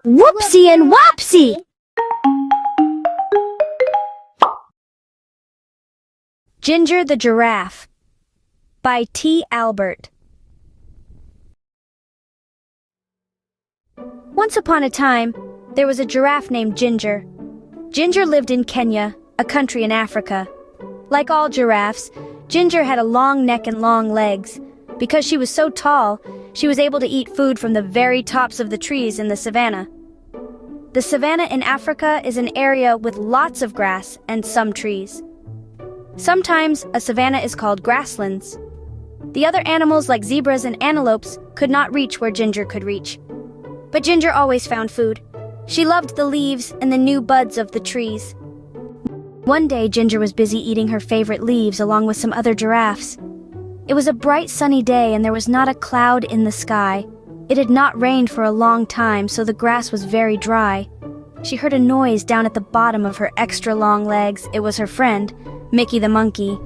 Whoopsie and Whopsie! Ginger the Giraffe by T. Albert. Once upon a time, there was a giraffe named Ginger. Ginger lived in Kenya, a country in Africa. Like all giraffes, Ginger had a long neck and long legs. Because she was so tall, she was able to eat food from the very tops of the trees in the savannah. The savannah in Africa is an area with lots of grass and some trees. Sometimes a savannah is called grasslands. The other animals like zebras and antelopes could not reach where Ginger could reach. But Ginger always found food. She loved the leaves and the new buds of the trees. One day, Ginger was busy eating her favorite leaves along with some other giraffes. It was a bright sunny day and there was not a cloud in the sky. It had not rained for a long time, so the grass was very dry. She heard a noise down at the bottom of her extra long legs. It was her friend, Mickey the monkey.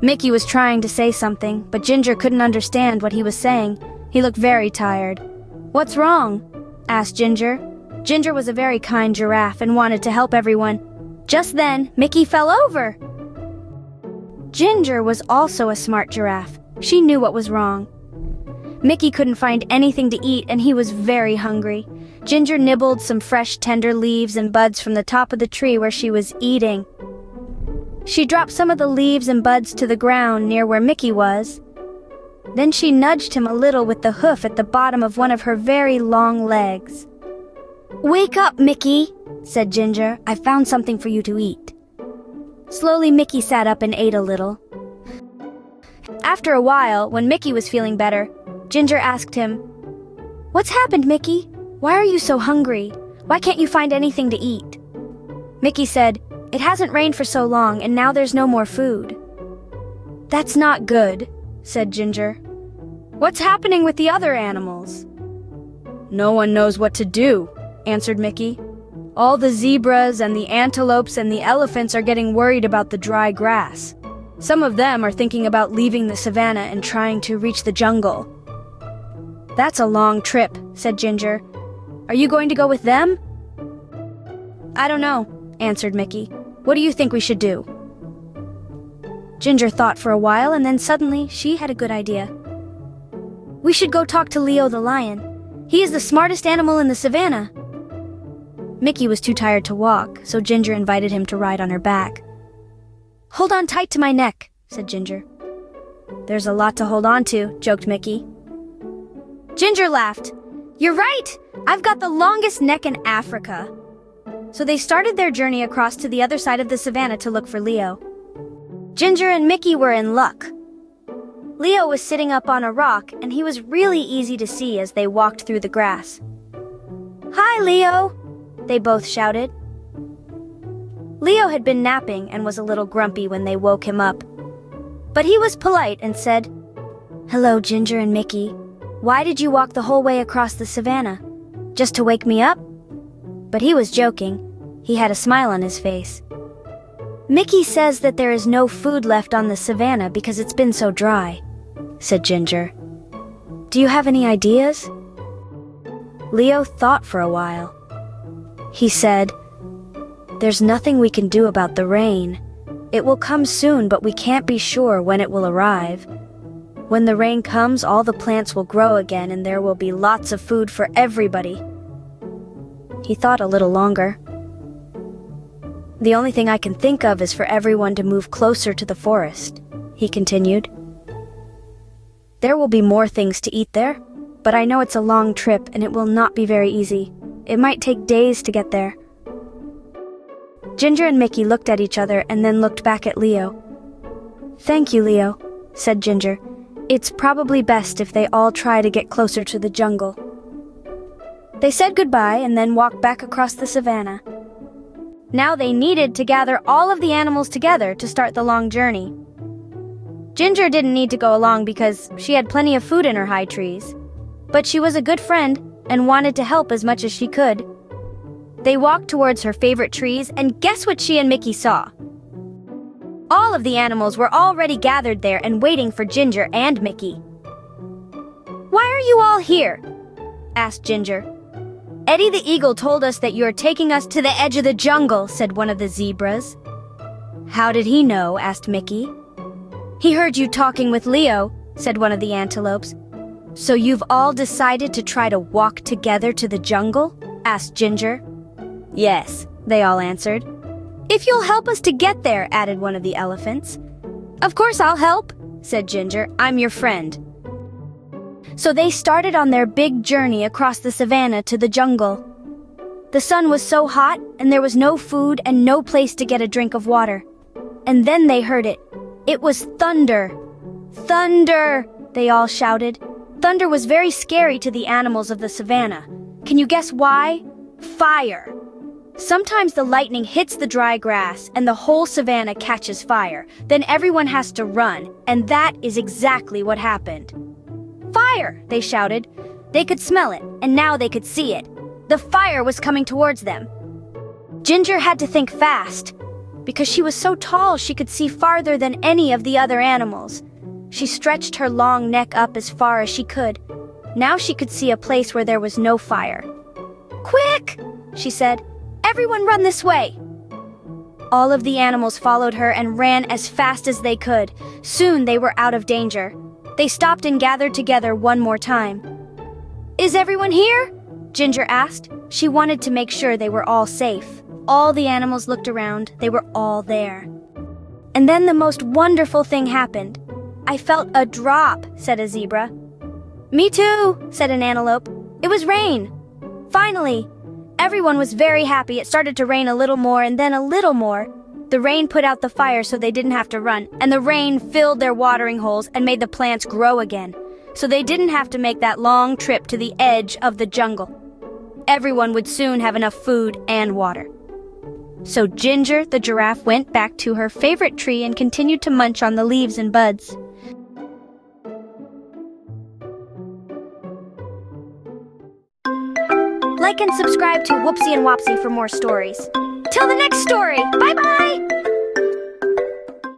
Mickey was trying to say something, but Ginger couldn't understand what he was saying. He looked very tired. "What's wrong?" asked Ginger. Ginger was a very kind giraffe and wanted to help everyone. Just then, Mickey fell over. Ginger was also a smart giraffe. She knew what was wrong. Mickey couldn't find anything to eat and he was very hungry. Ginger nibbled some fresh, tender leaves and buds from the top of the tree where she was eating. She dropped some of the leaves and buds to the ground near where Mickey was. Then she nudged him a little with the hoof at the bottom of one of her very long legs. "Wake up, Mickey," said Ginger. "I found something for you to eat." Slowly, Mickey sat up and ate a little. After a while, when Mickey was feeling better, Ginger asked him, "What's happened, Mickey? Why are you so hungry? Why can't you find anything to eat?" Mickey said, "It hasn't rained for so long and now there's no more food." "That's not good," said Ginger. "What's happening with the other animals?" "No one knows what to do," answered Mickey. "All the zebras and the antelopes and the elephants are getting worried about the dry grass. Some of them are thinking about leaving the savannah and trying to reach the jungle." "That's a long trip," said Ginger. "Are you going to go with them?" "I don't know," answered Mickey. "What do you think we should do?" Ginger thought for a while and then suddenly she had a good idea. "We should go talk to Leo the lion. He is the smartest animal in the savannah." Mickey was too tired to walk, so Ginger invited him to ride on her back. "Hold on tight to my neck," said Ginger. "There's a lot to hold on to," joked Mickey. Ginger laughed. "You're right! I've got the longest neck in Africa." So they started their journey across to the other side of the savannah to look for Leo. Ginger and Mickey were in luck. Leo was sitting up on a rock and he was really easy to see as they walked through the grass. "Hi, Leo!" they both shouted. Leo had been napping and was a little grumpy when they woke him up. But he was polite and said, "Hello, Ginger and Mickey. Why did you walk the whole way across the savannah? Just to wake me up?" But he was joking. He had a smile on his face. "Mickey says that there is no food left on the savannah because it's been so dry," said Ginger. "Do you have any ideas?" Leo thought for a while. He said, "There's nothing we can do about the rain. It will come soon, but we can't be sure when it will arrive. When the rain comes, all the plants will grow again and there will be lots of food for everybody." He thought a little longer. "The only thing I can think of is for everyone to move closer to the forest," he continued. "There will be more things to eat there, but I know it's a long trip and it will not be very easy. It might take days to get there." Ginger and Mickey looked at each other and then looked back at Leo. "Thank you, Leo," said Ginger. "It's probably best if they all try to get closer to the jungle." They said goodbye and then walked back across the savannah. Now they needed to gather all of the animals together to start the long journey. Ginger didn't need to go along because she had plenty of food in her high trees. But she was a good friend and wanted to help as much as she could. They walked towards her favorite trees, and guess what she and Mickey saw? All of the animals were already gathered there and waiting for Ginger and Mickey. "Why are you all here?" asked Ginger. "Eddie the eagle told us that you are taking us to the edge of the jungle," said one of the zebras. "How did he know?" asked Mickey. "He heard you talking with Leo," said one of the antelopes. "So you've all decided to try to walk together to the jungle?" asked Ginger. "Yes," they all answered. "If you'll help us to get there," added one of the elephants. "Of course I'll help," said Ginger. "I'm your friend." So they started on their big journey across the savannah to the jungle. The sun was so hot, and there was no food and no place to get a drink of water. And then they heard it. It was thunder. "Thunder!" they all shouted. Thunder was very scary to the animals of the savannah. Can you guess why? Fire. Sometimes the lightning hits the dry grass and the whole savannah catches fire. Then everyone has to run, and that is exactly what happened. "Fire!" they shouted. They could smell it, and now they could see it. The fire was coming towards them. Ginger had to think fast. Because she was so tall, she could see farther than any of the other animals. She stretched her long neck up as far as she could. Now she could see a place where there was no fire. "Quick!" she said. "Everyone run this way!" All of the animals followed her and ran as fast as they could. Soon they were out of danger. They stopped and gathered together one more time. "Is everyone here?" Ginger asked. She wanted to make sure they were all safe. All the animals looked around. They were all there. And then the most wonderful thing happened. "I felt a drop," said a zebra. "Me too," said an antelope. "It was rain." Finally, everyone was very happy. It started to rain a little more and then a little more. The rain put out the fire so they didn't have to run, and the rain filled their watering holes and made the plants grow again. So they didn't have to make that long trip to the edge of the jungle. Everyone would soon have enough food and water. So Ginger, the giraffe, went back to her favorite tree and continued to munch on the leaves and buds. Like and subscribe to Whoopsie and Whopsie for more stories. Till the next story, bye-bye!